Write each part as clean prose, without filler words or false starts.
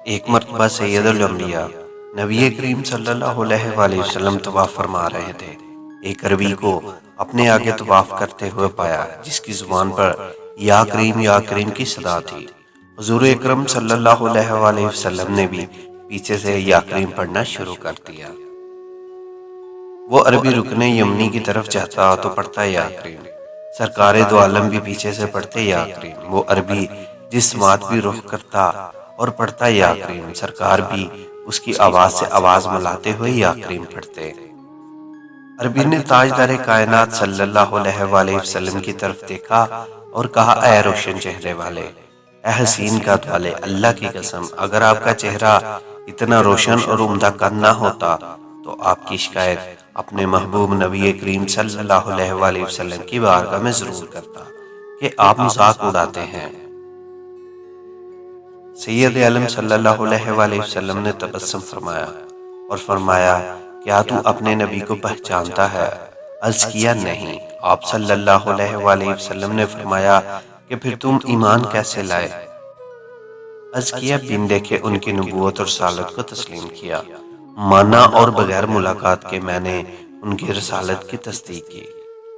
ایک مرتبہ سید الانبیاء نبی کریم صلی اللہ علیہ وآلہ وسلم طواف فرما رہے تھے۔ ایک عربی کو اپنے آگے طواف کرتے ہوئے پایا جس کی زبان پر یا کریم کی صدا تھی۔ حضور اکرم صلی اللہ علیہ وآلہ وسلم نے بھی پیچھے سے یا کریم پڑھنا شروع کر دیا۔ وہ عربی رکن یمنی کی طرف جاتا تو پڑھتا یا کریم، سرکار دو عالم بھی پیچھے سے پڑھتے یا کریم۔ وہ عربی جس سماعت بھی رخ کرتا اور پڑھتا یا کریم، سرکار بھی اس کی آواز سے آواز ملاتے ہوئے یا کریم پڑھتے۔ عربی نے تاجدار کائنات صلی اللہ علیہ وآلہ وسلم کی طرف دیکھا اور کہا، اے روشن چہرے والے، اے حسین قد والے، اللہ کی قسم اگر آپ کا چہرہ اتنا روشن اور عمدہ قد نہ ہوتا تو آپ کی شکایت اپنے محبوب نبی کریم صلی اللہ علیہ وآلہ وسلم کی بارگاہ میں ضرور کرتا کہ آپ مذاق اڑاتے ہیں۔ سید عالم صلی اللہ علیہ وآلہ وسلم نے تبسم فرمایا اور فرمایا، کیا تو اپنے نبی کو پہچانتا ہے؟ عرض کیا نہیں۔ آپ صلی اللہ علیہ وآلہ وسلم نے فرمایا کہ پھر تم ایمان کیسے لائے؟ عرض کیا، بن دیکھے ان کی نبوت اور رسالت کو تسلیم کیا، مانا اور بغیر ملاقات کے میں نے ان کی رسالت کی تصدیق کی۔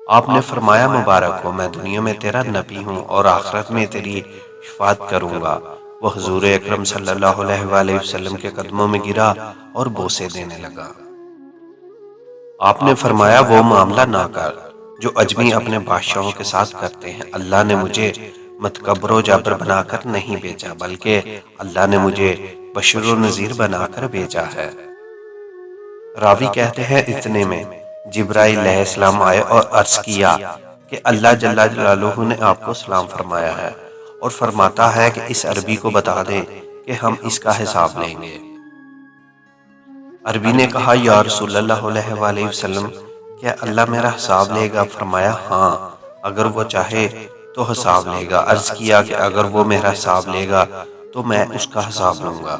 آپ نے فرمایا، مبارک ہو، میں دنیا میں تیرا نبی ہوں اور آخرت میں تیری شفاعت کروں گا۔ وہ حضور اکرم صلی اللہ علیہ وآلہ وسلم کے قدموں میں گرا اور بوسے دینے لگا۔ آپ نے فرمایا، وہ معاملہ نہ کر جو اجمی اپنے بادشاہوں کے ساتھ کرتے ہیں۔ اللہ نے مجھے متکبر و جابر بنا کر نہیں بھیجا بلکہ اللہ نے مجھے بشیر و نذیر بنا کر بھیجا ہے۔ راوی کہتے ہیں، اتنے میں جبرائیل علیہ السلام آئے اور عرض کیا کہ اللہ جل جلالہ نے آپ کو سلام فرمایا ہے اور فرماتا ہے کہ اس عربی کو بتا دیں کہ ہم اس کا حساب لیں گے۔ عربی نے کہا، یا رسول اللہ علیہ وآلہ وسلم، کیا اللہ میرا حساب لے گا؟ فرمایا، ہاں، اگر وہ چاہے تو حساب لے گا۔ عرض کیا کہ اگر وہ میرا حساب لے گا تو میں اس کا حساب لوں گا۔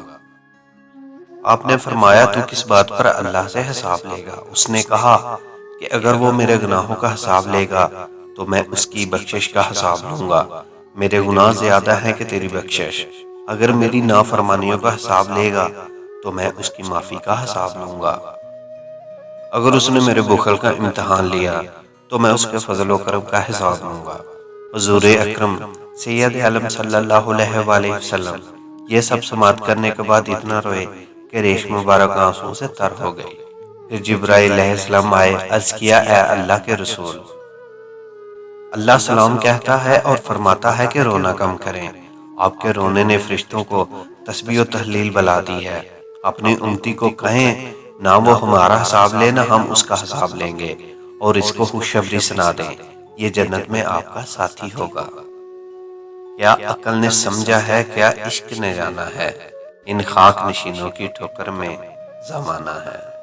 آپ نے فرمایا، تو کس بات پر اللہ سے حساب لے گا؟ اس نے کہا کہ اگر وہ میرے گناہوں کا حساب لے گا تو میں اس کی بخشش کا حساب لوں گا۔ میرے گناہ زیادہ ہیں کہ تیری بخشش۔ اگر میری نافرمانیوں کا حساب لے گا تو میں اس کی معافی کا حساب لوں گا۔ اگر اس نے میرے بخل کا امتحان لیا تو میں اس کے فضل و کرم کا حساب لوں گا۔ حضور اکرم سید عالم صلی اللہ علیہ وآلہ وسلم یہ سب سماعت کرنے کے بعد اتنا روئے کہ ریش مبارک آنسوں سے تر ہو گئی۔ پھر جبرائیل علیہ السلام آئے، عرض کیا، اے اللہ کے رسول، اللہ سلام کہتا ہے اور فرماتا ہے کہ رونا کم کریں۔ آپ کے رونے نے فرشتوں کو تسبیح و تہلیل بلا دی ہے۔ اپنی امتی کو کہیں نہ وہ ہمارا حساب لے نہ ہم اس کا حساب لیں گے، اور اس کو خوشخبری سنا دیں، یہ جنت میں آپ کا ساتھی ہوگا۔ کیا عقل نے سمجھا ہے، کیا عشق نے جانا ہے، ان خاک نشینوں کی ٹھوکر میں زمانہ ہے۔